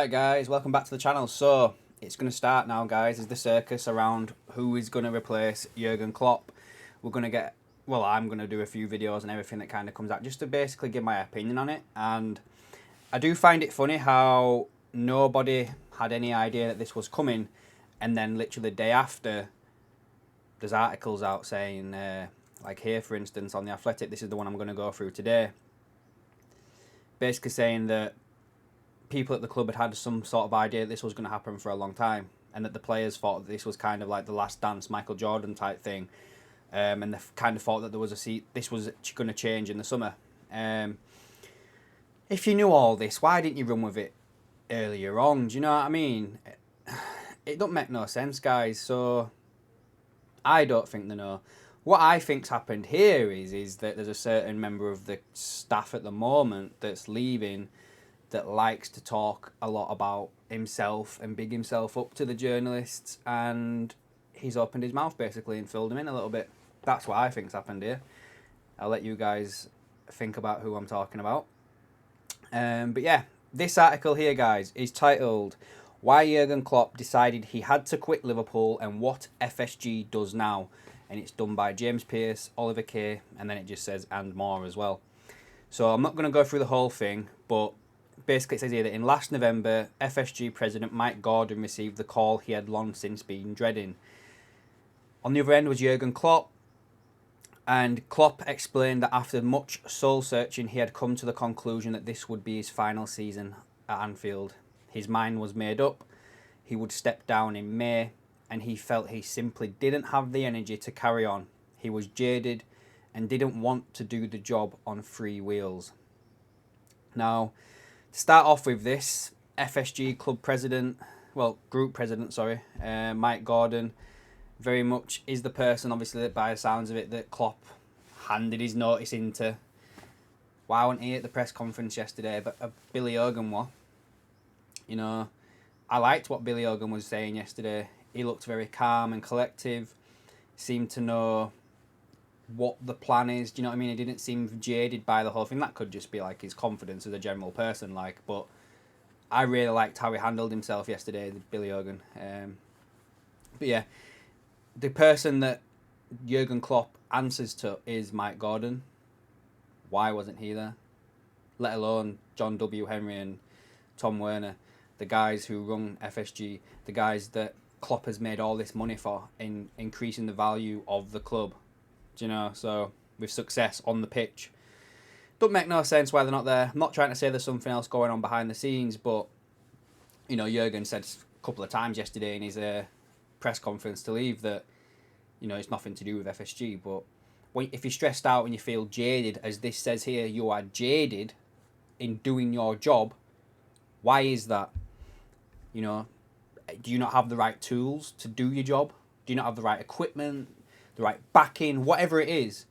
Alright guys, welcome back to the channel. So, it's going to start now guys, is the circus around who is going to replace Jurgen Klopp. We're going to get, well, I'm going to do a few videos and everything that kind of comes out just to basically give my opinion on it. And I do find it funny how nobody had any idea that this was coming, and then literally the day after there's articles out saying, like here for instance on The Athletic, this is the one I'm going to go through today, basically saying that people at the club had some sort of idea that this was going to happen for a long time, and that the players thought that this was kind of like the last dance, Michael Jordan type thing, and they kind of thought that there was this was going to change in the summer. If you knew all this, why didn't you run with it earlier on? Do you know what I mean? It don't make no sense, guys. So I don't think they know. What I think's happened here is that there's a certain member of the staff at the moment that's leaving that likes to talk a lot about himself and big himself up to the journalists, and he's opened his mouth basically and filled him in a little bit. That's what I think's happened here. I'll let you guys think about who I'm talking about. But yeah, this article here, guys, is titled "Why Jurgen Klopp Decided He Had to Quit Liverpool and What FSG Does Now," and it's done by James Pearce, Oliver Kay, and then it just says "and more" as well. So I'm not going to go through the whole thing, but basically it says here that in last November, FSG president Mike Gordon received the call he had long since been dreading. On the other end was Jurgen Klopp, and Klopp explained that after much soul searching he had come to the conclusion that this would be his final season at Anfield. His mind was made up, he would step down in May, and he felt he simply didn't have the energy to carry on. He was jaded and didn't want to do the job on three wheels. Now, to start off with this, FSG club president, well, group president, sorry, Mike Gordon, very much is the person, obviously, that by the sounds of it, that Klopp handed his notice into. Why wasn't he at the press conference yesterday? But Billy Hogan was. You know, I liked what Billy Hogan was saying yesterday. He looked very calm and collective, seemed to know what the plan is. Do you know what I mean? He didn't seem jaded by the whole thing. That could just be like his confidence as a general person, like. But I really liked how he handled himself yesterday, Billy Hogan. But yeah, the person that Jurgen Klopp answers to is Mike Gordon. Why wasn't he there? Let alone John W. Henry and Tom Werner, the guys who run FSG, the guys that Klopp has made all this money for in increasing the value of the club. Do you know? So with success on the pitch, don't make no sense why they're not there. I'm not trying to say there's something else going on behind the scenes, but you know, Jurgen said a couple of times yesterday in his press conference to leave that, you know, it's nothing to do with FSG. But if you're stressed out and you feel jaded, as this says here, you are jaded in doing your job. Why is that? You know, do you not have the right tools to do your job? Do you not have the right equipment, the right backing, whatever it is?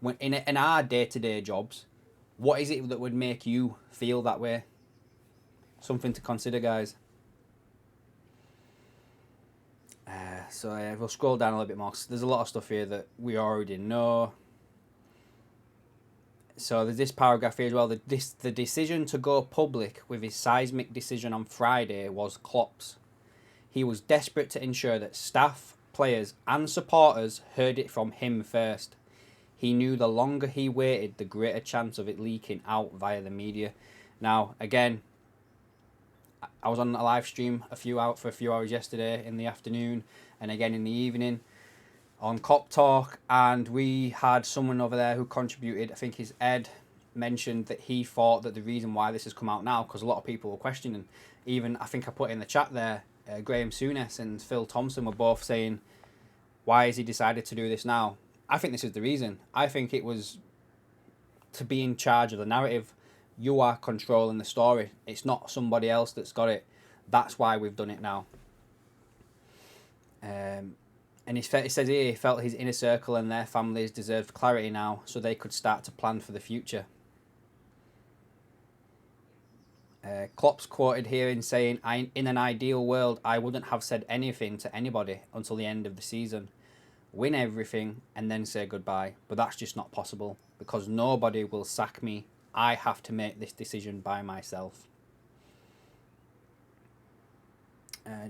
When in our day-to-day jobs, what is it that would make you feel that way? Something to consider, guys. So we'll scroll down a little bit more. There's a lot of stuff here that we already know. So there's this paragraph here as well. The decision to go public with his seismic decision on Friday was Klopp's. He was desperate to ensure that staff, players and supporters heard it from him first. He knew the longer he waited, the greater chance of it leaking out via the media. Now, again, I was on a live stream for a few hours yesterday in the afternoon and again in the evening on Cop Talk, and we had someone over there who contributed, I think his Ed, mentioned that he thought that the reason why this has come out now, because a lot of people were questioning, even I think I put in the chat there, Graham Souness and Phil Thompson were both saying, why has he decided to do this now? I think this is the reason. I think it was to be in charge of the narrative. You are controlling the story. It's not somebody else that's got it. That's why we've done it now. And he says here he felt his inner circle and their families deserved clarity now so they could start to plan for the future. Klopp's quoted here in saying, in an ideal world, I wouldn't have said anything to anybody until the end of the season. Win everything and then say goodbye. But that's just not possible because nobody will sack me. I have to make this decision by myself.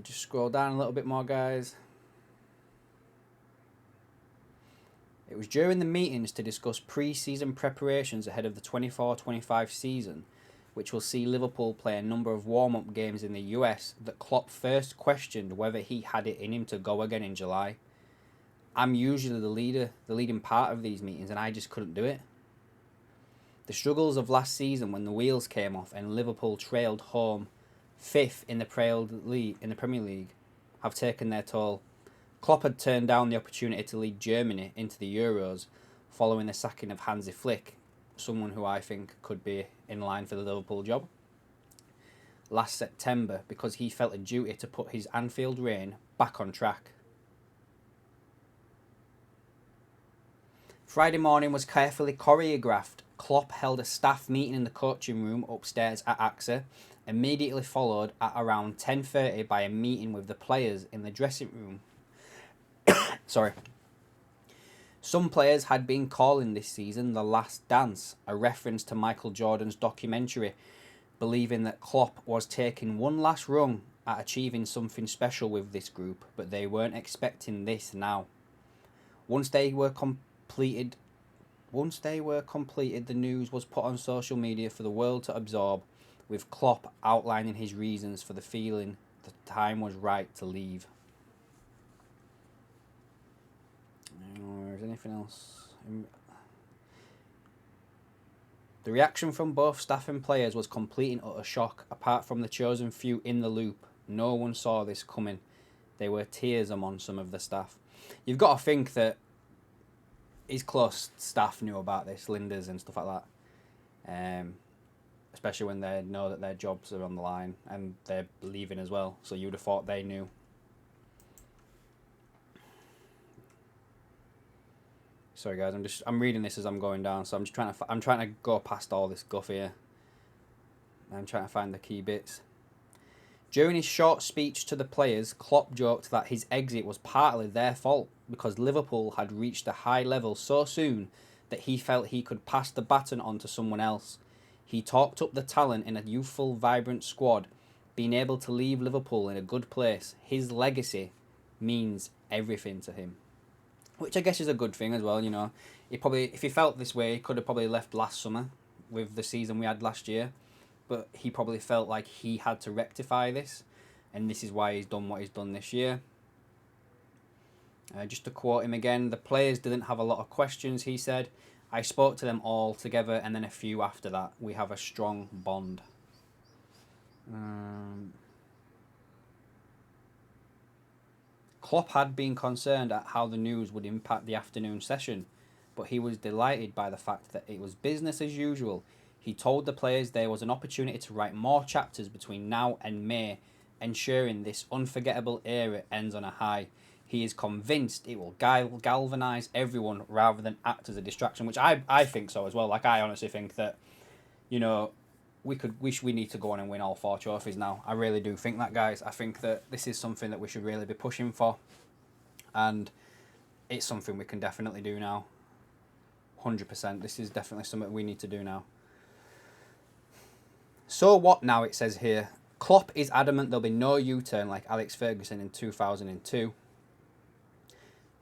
Just scroll down a little bit more, guys. It was during the meetings to discuss pre-season preparations ahead of the 24-25 season, which will see Liverpool play a number of warm-up games in the US, that Klopp first questioned whether he had it in him to go again in July. I'm usually the leading part of these meetings, and I just couldn't do it. The struggles of last season when the wheels came off and Liverpool trailed home 5th in the Premier League have taken their toll. Klopp had turned down the opportunity to lead Germany into the Euros following the sacking of Hansi Flick, someone who I think could be in line for the Liverpool job, last September, because he felt a duty to put his Anfield reign back on track. Friday morning was carefully choreographed. Klopp held a staff meeting in the coaching room upstairs at AXA, immediately followed at around 10:30 by a meeting with the players in the dressing room. Sorry. Some players had been calling this season the last dance, a reference to Michael Jordan's documentary, believing that Klopp was taking one last rung at achieving something special with this group, but they weren't expecting this now. Once they were completed, the news was put on social media for the world to absorb, with Klopp outlining his reasons for the feeling the time was right to leave. Is anything else? The reaction from both staff and players was complete and utter shock. Apart from the chosen few in the loop, no one saw this coming. There were tears among some of the staff. You've got to think that his close staff knew about this, Linders and stuff like that. Especially when they know that their jobs are on the line and they're leaving as well. So you'd have thought they knew. Sorry guys, I'm reading this as I'm going down, so I'm trying to go past all this guff here. I'm trying to find the key bits. During his short speech to the players, Klopp joked that his exit was partly their fault because Liverpool had reached a high level so soon that he felt he could pass the baton on to someone else. He talked up the talent in a youthful, vibrant squad, being able to leave Liverpool in a good place. His legacy means everything to him. Which I guess is a good thing as well, you know. If he felt this way, he could have probably left last summer with the season we had last year. But he probably felt like he had to rectify this. And this is why he's done what he's done this year. Just to quote him again, the players didn't have a lot of questions, he said. I spoke to them all together and then a few after that. We have a strong bond. Klopp had been concerned at how the news would impact the afternoon session, but he was delighted by the fact that it was business as usual. He told the players there was an opportunity to write more chapters between now and May, ensuring this unforgettable era ends on a high. He is convinced it will galvanise everyone rather than act as a distraction, which I think so as well. Like, I honestly think that, you know, we need to go on and win all 4 trophies now. I really do think that, guys. I think that this is something that we should really be pushing for. And it's something we can definitely do now. 100%. This is definitely something we need to do now. So what now, it says here. Klopp is adamant there'll be no U-turn like Alex Ferguson in 2002.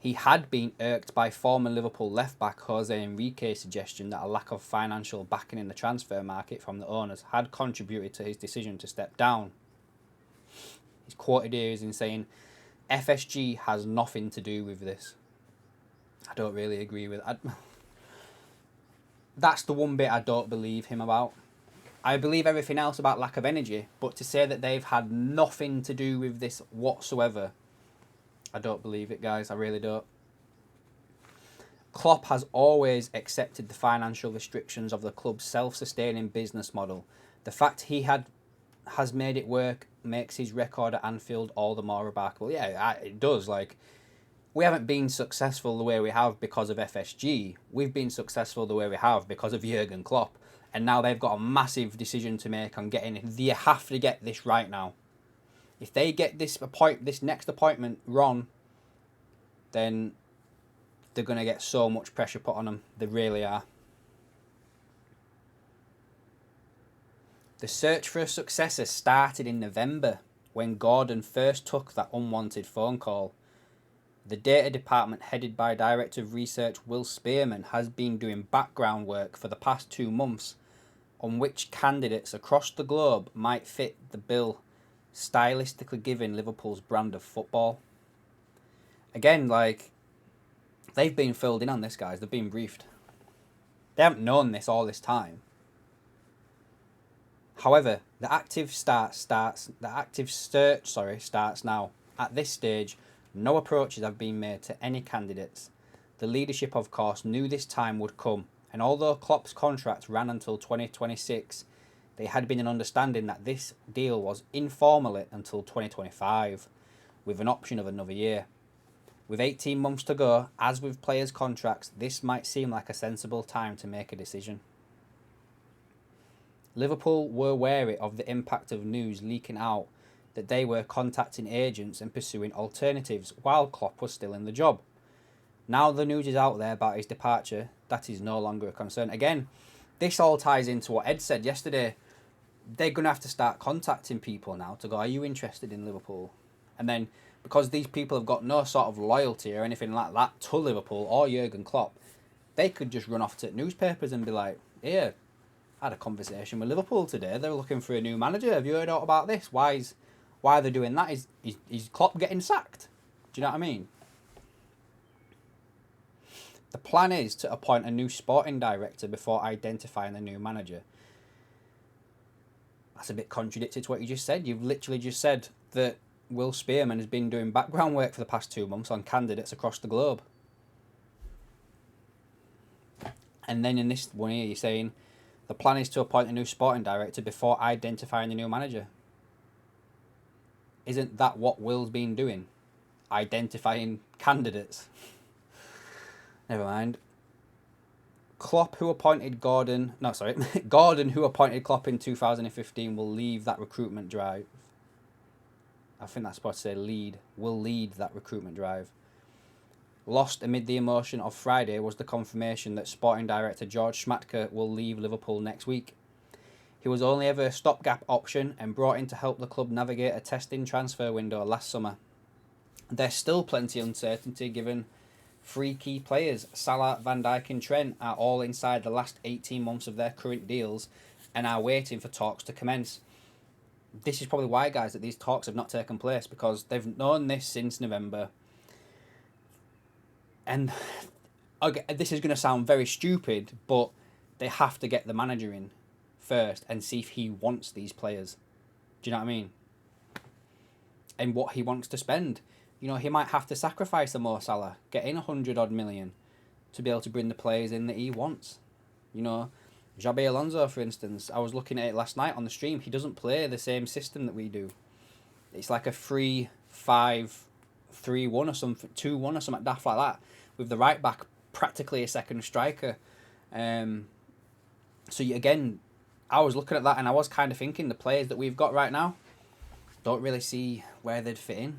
He had been irked by former Liverpool left-back Jose Enrique's suggestion that a lack of financial backing in the transfer market from the owners had contributed to his decision to step down. He's quoted here as in saying, FSG has nothing to do with this. I don't really agree with that. That's the one bit I don't believe him about. I believe everything else about lack of energy, but to say that they've had nothing to do with this whatsoever, I don't believe it, guys. I really don't. Klopp has always accepted the financial restrictions of the club's self-sustaining business model. The fact he has made it work makes his record at Anfield all the more remarkable. Yeah, it does. Like, we haven't been successful the way we have because of FSG. We've been successful the way we have because of Jurgen Klopp. And now they've got a massive decision to make on getting. They have to get this right now. If they get this next appointment wrong, then they're going to get so much pressure put on them. They really are. The search for a successor started in November when Gordon first took that unwanted phone call. The data department, headed by Director of Research Will Spearman, has been doing background work for the past 2 months on which candidates across the globe might fit the bill, stylistically giving Liverpool's brand of football. Again, like, they've been filled in on this, guys. They've been briefed. They haven't known this all this time. However, the active search starts now. At this stage, no approaches have been made to any candidates. The leadership, of course, knew this time would come, and although Klopp's contract ran until 2026, they had been an understanding that this deal was informally until 2025, with an option of another year. With 18 months to go, as with players' contracts, this might seem like a sensible time to make a decision. Liverpool were wary of the impact of news leaking out that they were contacting agents and pursuing alternatives while Klopp was still in the job. Now the news is out there about his departure, that is no longer a concern. Again, this all ties into what Ed said yesterday. They're going to have to start contacting people now to go, are you interested in Liverpool? And then, because these people have got no sort of loyalty or anything like that to Liverpool or Jurgen Klopp, they could just run off to newspapers and be like, here, I had a conversation with Liverpool today. They're looking for a new manager. Have you heard out about this? Why are they doing that? Is Klopp getting sacked? Do you know what I mean? The plan is to appoint a new sporting director before identifying the new manager. That's a bit contradictory to what you just said. You've literally just said that Will Spearman has been doing background work for the past 2 months on candidates across the globe. And then in this one here, you're saying the plan is to appoint a new sporting director before identifying the new manager. Isn't that what Will's been doing? Identifying candidates. Never mind. Gordon, who appointed Klopp in 2015, will leave that recruitment drive. I think that's supposed to say lead. Will lead that recruitment drive. Lost amid the emotion of Friday was the confirmation that sporting director George Schmadtke will leave Liverpool next week. He was only ever a stopgap option and brought in to help the club navigate a testing transfer window last summer. There's still plenty of uncertainty given 3 key players, Salah, Van Dijk and Trent, are all inside the last 18 months of their current deals and are waiting for talks to commence. This is probably why, guys, that these talks have not taken place, because they've known this since November. And okay, this is going to sound very stupid, but they have to get the manager in first and see if he wants these players. Do you know what I mean? And what he wants to spend. You know, he might have to sacrifice the Mo Salah, get in 100-odd million to be able to bring the players in that he wants. You know, Xabi Alonso, for instance, I was looking at it last night on the stream. He doesn't play the same system that we do. It's like a 3-5-3-1 or something, 2-1 or something daft like that, with the right back practically a second striker. Again, I was looking at that and I was kind of thinking the players that we've got right now don't really see where they'd fit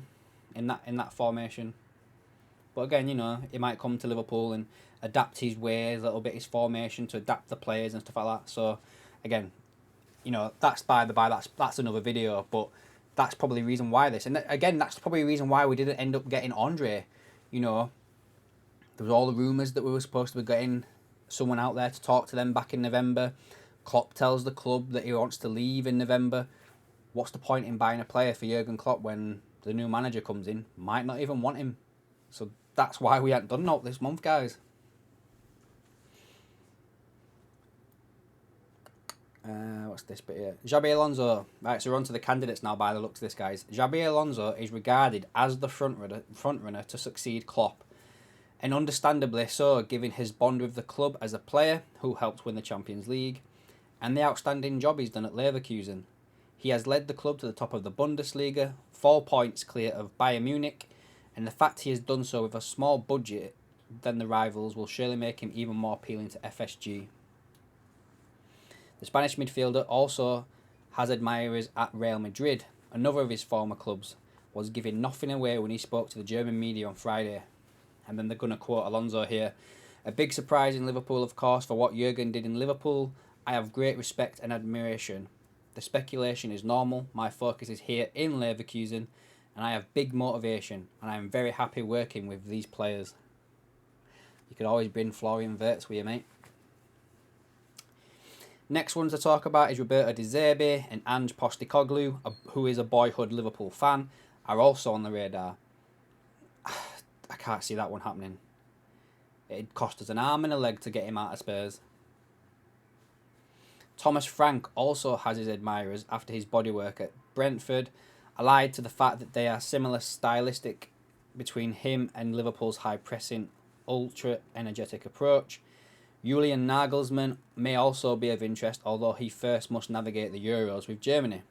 in that formation. But again, you know, he might come to Liverpool and adapt his way a little bit, his formation, to adapt the players and stuff like that. So again, you know, that's by the by, that's another video, but that's probably the reason why this. And again, that's probably the reason why we didn't end up getting Andre. You know, there was all the rumours that we were supposed to be getting someone out there to talk to them back in November. Klopp tells the club that he wants to leave in November. What's the point in buying a player for Jurgen Klopp when the new manager comes in? Might not even want him. So that's why we hadn't done that this month, guys. What's this bit here? Xabi Alonso. Right, so we're on to the candidates now by the looks of this, guys. Xabi Alonso is regarded as the front-runner to succeed Klopp. And understandably so, given his bond with the club as a player who helped win the Champions League and the outstanding job he's done at Leverkusen. He has led the club to the top of the Bundesliga, 4 points clear of Bayern Munich, and the fact he has done so with a small budget than the rivals will surely make him even more appealing to FSG. The Spanish midfielder also has admirers at Real Madrid. Another of his former clubs was giving nothing away when he spoke to the German media on Friday. And then they're going to quote Alonso here. A big surprise in Liverpool, of course, for what Jurgen did in Liverpool. I have great respect and admiration. The speculation is normal. My focus is here in Leverkusen, and I have big motivation, and I am very happy working with these players. You could always bring Florian Wirtz with you, mate. Next ones to talk about is Roberto De Zerbi and Ange Postecoglou, who is a boyhood Liverpool fan, are also on the radar. I can't see that one happening. It'd cost us an arm and a leg to get him out of Spurs. Thomas Frank also has his admirers after his bodywork at Brentford, allied to the fact that they are similar stylistic between him and Liverpool's high-pressing, ultra-energetic approach. Julian Nagelsmann may also be of interest, although he first must navigate the Euros with Germany.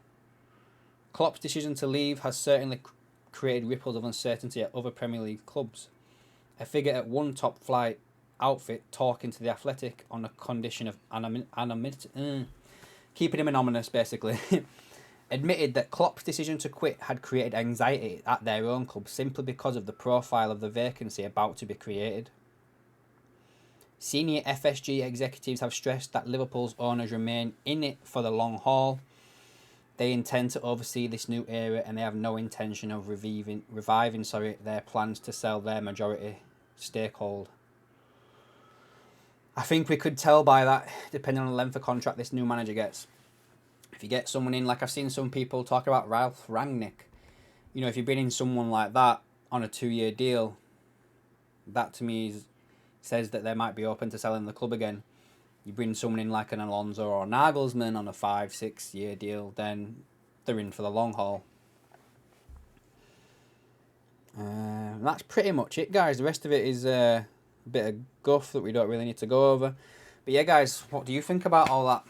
Klopp's decision to leave has certainly created ripples of uncertainty at other Premier League clubs. A figure at one top-flight outfit talking to The Athletic on a condition of keeping him anonymous, basically, admitted that Klopp's decision to quit had created anxiety at their own club simply because of the profile of the vacancy about to be created. Senior FSG executives have stressed that Liverpool's owners remain in it for the long haul. They intend to oversee this new era, and they have no intention of reviving their plans to sell their majority stakehold. I think we could tell by that, depending on the length of contract this new manager gets. If you get someone in, like I've seen some people talk about Ralph Rangnick, you know, if you bring in someone like that on a 2-year deal, that to me says that they might be open to selling the club again. You bring someone in like an Alonso or a Nagelsmann on a 5-6 year deal, then they're in for the long haul. That's pretty much it, guys. The rest of it is a bit of guff that we don't really need to go over. But yeah, guys, what do you think about all that?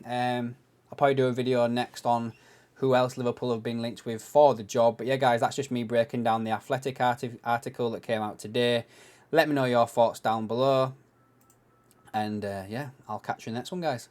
I'll probably do a video next on who else Liverpool have been linked with for the job. But yeah, guys, that's just me breaking down the Athletic article that came out today. Let me know your thoughts down below. And yeah, I'll catch you in the next one, guys.